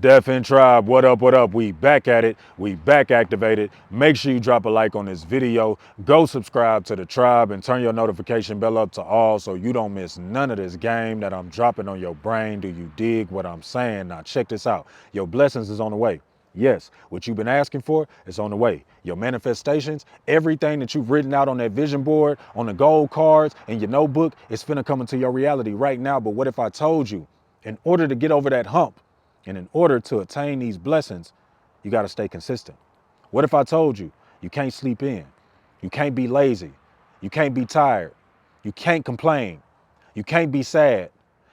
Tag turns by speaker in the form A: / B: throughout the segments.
A: Deafin Tribe, what up, what up? We back at it, we back activated. Make sure you drop a like on this video. Go subscribe to the tribe and turn your notification bell up to all so you don't miss none of this game that I'm dropping on your brain. Do you dig what I'm saying? Now check this out. Your blessings is on the way. Yes, what you've been asking for is on the way. Your manifestations, everything that you've written out on that vision board, on the gold cards, and your notebook, is finna come into your reality right now. But what if I told you, in order to get over that hump, and in order to attain these blessings, you got to stay consistent? What if I told you, you can't sleep in, you can't be lazy, you can't be tired, you can't complain, you can't be sad,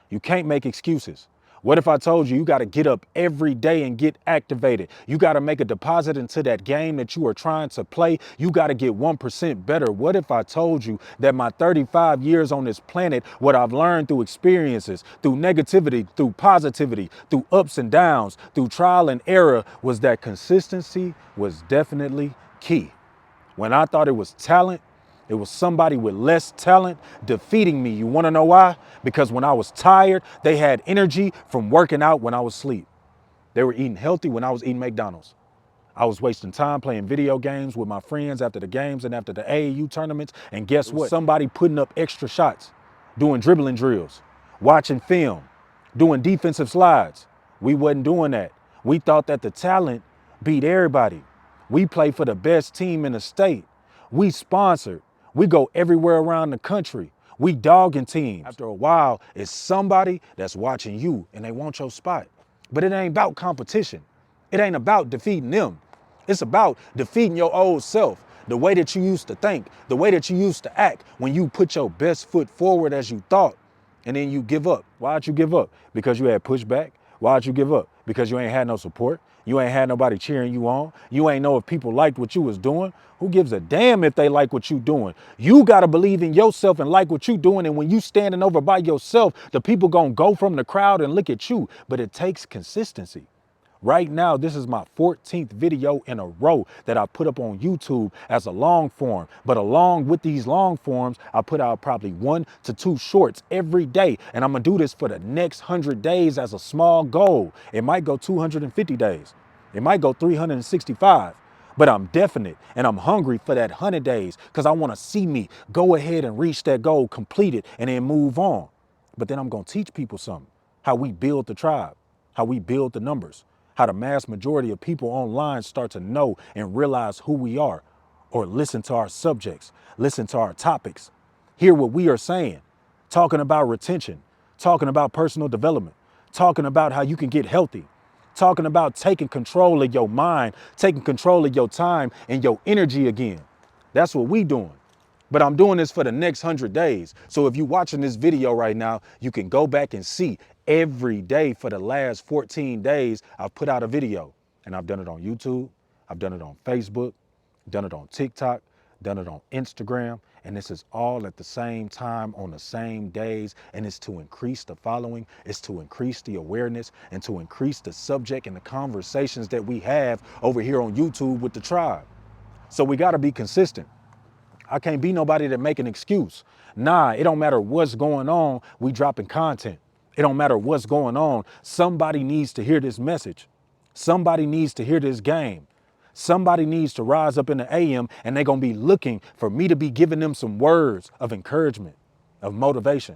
A: you can't make excuses? What if I told you, you got to get up every day and get activated? You got to make a deposit into that game that you are trying to play. You got to get 1% better. What if I told you that my 35 years on this planet, what I've learned through experiences, through negativity, through positivity, through ups and downs, through trial and error, was that consistency was definitely key. When I thought it was talent, it was somebody with less talent defeating me. You want to know why? Because when I was tired, they had energy from working out when I was asleep. They were eating healthy when I was eating McDonald's. I was wasting time playing video games with my friends after the games and after the AAU tournaments. And guess what? Somebody putting up extra shots, doing dribbling drills, watching film, doing defensive slides. We wasn't doing that. We thought that the talent beat everybody. We play for the best team in the state. We sponsored. We go everywhere around the country. We dogging teams. After a while, it's somebody that's watching you and they want your spot. But it ain't about competition. It ain't about defeating them. It's about defeating your old self, the way that you used to think, the way that you used to act when you put your best foot forward as you thought, and then you give up. Why'd you give up? Because you had pushback? Why'd you give up? Because you ain't had no support? You ain't had nobody cheering you on? You ain't know if people liked what you was doing? Who gives a damn if they like what you doing? You gotta believe in yourself and like what you doing, and when you standing over by yourself, the people gonna go from the crowd and look at you, but it takes consistency. Right now, this is my 14th video in a row that I put up on YouTube as a long form. But along with these long forms, I put out probably 1 to 2 shorts every day. And I'm gonna do this for the next 100 days as a small goal. It might go 250 days. It might go 365. But I'm definite and I'm hungry for that 100 days because I want to see me go ahead and reach that goal, complete it, and then move on. But then I'm going to teach people something, how we build the tribe, how we build the numbers, how the mass majority of people online start to know and realize who we are, or listen to our subjects, listen to our topics, hear what we are saying, talking about retention, talking about personal development, talking about how you can get healthy, talking about taking control of your mind, taking control of your time and your energy again. That's what we doing. But I'm doing this for the next 100 days. So if you're watching this video right now, you can go back and see every day for the last 14 days, I've put out a video. And I've done it on YouTube, I've done it on Facebook, done it on TikTok, done it on Instagram, and this is all at the same time on the same days, and it's to increase the following, it's to increase the awareness, and to increase the subject and the conversations that we have over here on YouTube with the tribe. So we gotta be consistent. I can't be nobody that make an excuse. Nah, it don't matter what's going on, we dropping content. It don't matter what's going on, somebody needs to hear this message. Somebody needs to hear this game. Somebody needs to rise up in the AM and they're gonna be looking for me to be giving them some words of encouragement, of motivation,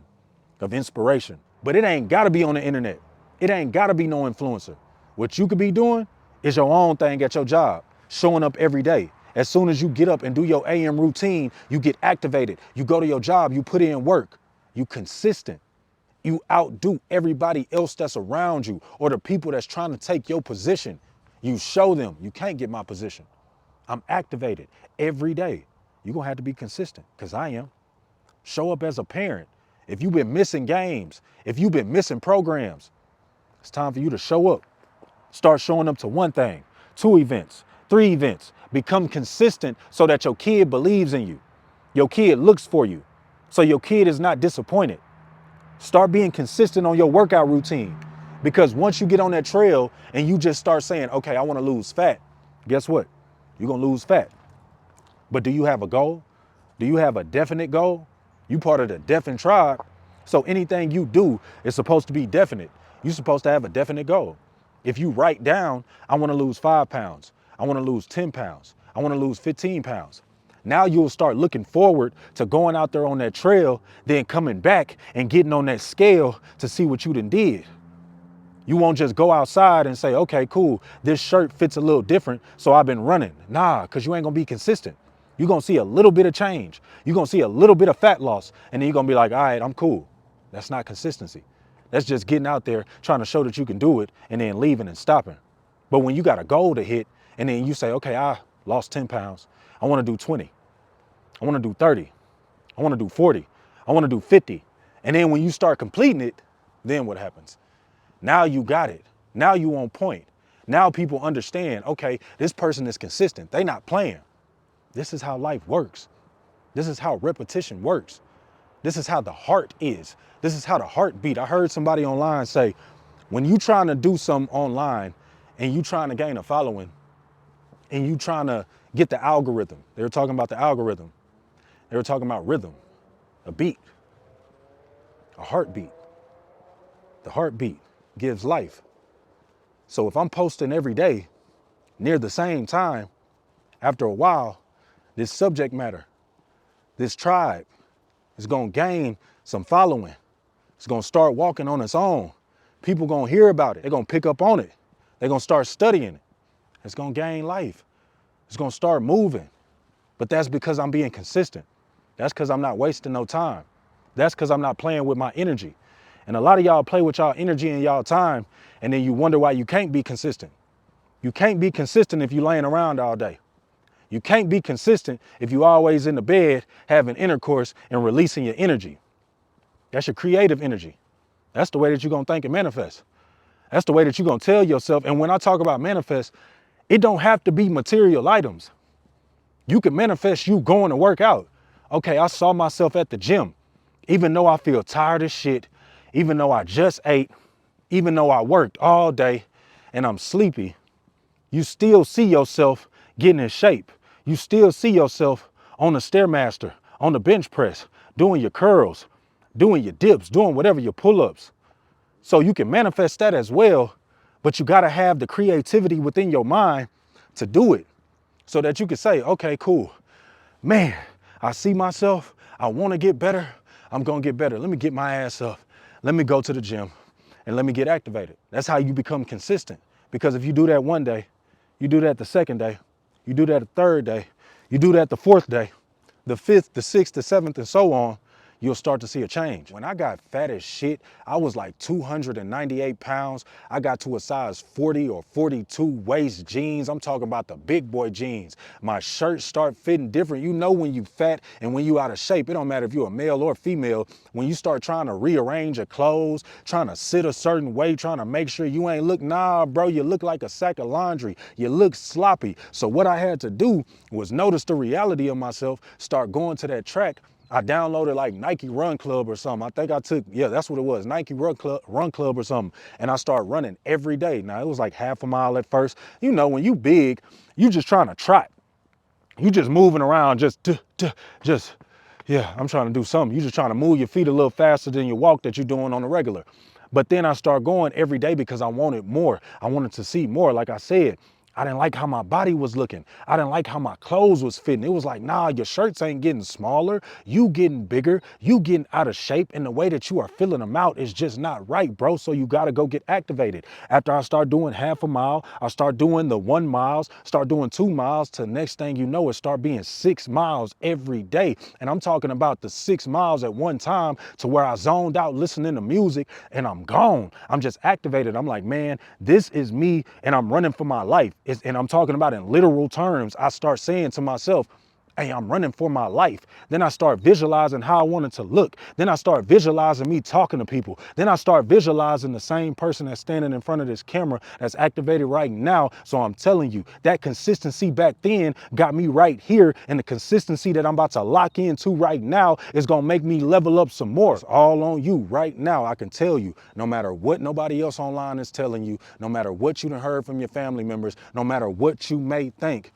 A: of inspiration. But it ain't gotta be on the internet. It ain't gotta be no influencer. What you could be doing is your own thing at your job, showing up every day. As soon as you get up and do your AM routine, you get activated. You go to your job, you put in work, you consistent. You outdo everybody else that's around you or the people that's trying to take your position. You show them you can't get my position. I'm activated every day. You're gonna have to be consistent because I am. Show up as a parent. If you've been missing games, if you've been missing programs, it's time for you to show up. Start showing up to 1 thing, 2 events, 3 events. Become consistent so that your kid believes in you. Your kid looks for you. So your kid is not disappointed. Start being consistent on your workout routine. Because once you get on that trail and you just start saying, okay, I want to lose fat, guess what? You're going to lose fat. But do you have a goal? Do you have a definite goal? You part of the Deafin Tribe. So anything you do is supposed to be definite. You're supposed to have a definite goal. If you write down, I want to lose 5 pounds, I want to lose 10 pounds, I want to lose 15 pounds. Now you'll start looking forward to going out there on that trail, then coming back and getting on that scale to see what you done did. You won't just go outside and say, okay, cool, this shirt fits a little different, so I've been running. Nah, because you ain't gonna be consistent. You're gonna see a little bit of change. You're gonna see a little bit of fat loss, and then you're gonna be like, all right, I'm cool. That's not consistency. That's just getting out there trying to show that you can do it and then leaving and stopping. But when you got a goal to hit and then you say, okay, I lost 10 pounds. I wanna do 20. I wanna do 30. I wanna do 40. I wanna do 50. And then when you start completing it, then what happens? Now you got it. Now you on point. Now people understand, okay, this person is consistent. They not playing. This is how life works. This is how repetition works. This is how the heart is. This is how the heart beat. I heard somebody online say, when you trying to do something online and you trying to gain a following and you trying to get the algorithm, they were talking about the algorithm. They were talking about rhythm, a beat, a heartbeat. The heartbeat gives life. So if I'm posting every day near the same time, after a while, this subject matter, this tribe is gonna gain some following. It's gonna start walking on its own. People gonna hear about it. They're gonna pick up on it. They're gonna start studying it. It's gonna gain life. It's gonna start moving. But that's because I'm being consistent. That's because I'm not wasting no time. That's because I'm not playing with my energy. And a lot of y'all play with y'all energy and y'all time, and then you wonder why you can't be consistent. You can't be consistent if you're laying around all day. You can't be consistent if you always in the bed having intercourse and releasing your energy. That's your creative energy. That's the way that you're gonna think and manifest. That's the way that you're gonna tell yourself. And when I talk about manifest, it don't have to be material items. You can manifest you going to work out. Okay, I saw myself at the gym, even though I feel tired as shit, even though I just ate, even though I worked all day and I'm sleepy, you still see yourself getting in shape. You still see yourself on the Stairmaster, on the bench press, doing your curls, doing your dips, doing whatever your pull-ups. So you can manifest that as well, but you gotta have the creativity within your mind to do it so that you can say, okay, cool, man, I see myself, I wanna get better, I'm gonna get better. Let me get my ass up. Let me go to the gym and let me get activated. That's how you become consistent. Because if you do that one day, you do that the second day, you do that the third day, you do that the fourth day, the fifth, the sixth, the seventh, and so on, you'll start to see a change. When I got fat as shit, I was like 298 pounds. I got to a size 40 or 42 waist jeans. I'm talking about the big boy jeans. My shirts start fitting different. You know when you fat and when you out of shape, it don't matter if you're a male or female, when you start trying to rearrange your clothes, trying to sit a certain way, trying to make sure you ain't look, nah, bro, you look like a sack of laundry. You look sloppy. So what I had to do was notice the reality of myself, start going to that track. I downloaded like Nike Run Club or something. I think I took, yeah, that's what it was, Nike Run Club or something. And I started running every day. Now it was like half a mile at first. You know, when you big, you just trying to trot. You just moving around, yeah, I'm trying to do something. You just trying to move your feet a little faster than your walk that you're doing on a regular. But then I start going every day because I wanted more. I wanted to see more. Like I said, I didn't like how my body was looking. I didn't like how my clothes was fitting. It was like, nah, your shirts ain't getting smaller. You getting bigger. You getting out of shape. And the way that you are filling them out is just not right, bro. So you got to go get activated. After I start doing half a mile, I start doing the 1 miles, start doing 2 miles. To the next thing you know, it start being 6 miles every day. And I'm talking about the 6 miles at one time to where I zoned out listening to music and I'm gone. I'm just activated. I'm like, man, this is me and I'm running for my life. And I'm talking about in literal terms. I start saying to myself, hey, I'm running for my life. Then I start visualizing how I wanted to look. Then I start visualizing me talking to people. Then I start visualizing the same person that's standing in front of this camera that's activated right now. So I'm telling you, that consistency back then got me right here. And the consistency that I'm about to lock into right now is going to make me level up some more. It's all on you right now. I can tell you, no matter what nobody else online is telling you, no matter what you done heard from your family members, no matter what you may think,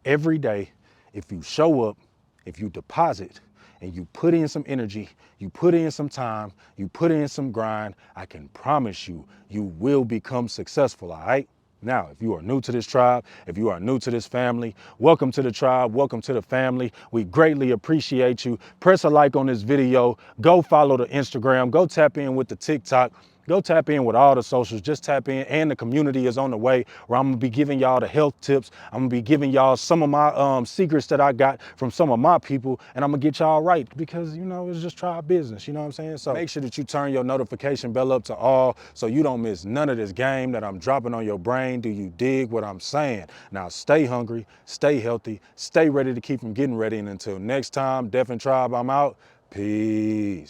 A: every day, if you show up, if you deposit, and you put in some energy, you put in some time, you put in some grind, I can promise you, you will become successful, all right? Now, if you are new to this tribe, if you are new to this family, welcome to the tribe, welcome to the family. We greatly appreciate you. Press a like on this video, go follow the Instagram, go tap in with the TikTok. Go tap in with all the socials, just tap in, and the community is on the way where I'm gonna be giving y'all the health tips. I'm gonna be giving y'all some of my secrets that I got from some of my people, and I'm gonna get y'all right because, you know, it's just tribe business, you know what I'm saying? So make sure that you turn your notification bell up to all so you don't miss none of this game that I'm dropping on your brain. Do you dig what I'm saying? Now stay hungry, stay healthy, stay ready to keep from getting ready, and until next time, Def and Tribe, I'm out. Peace.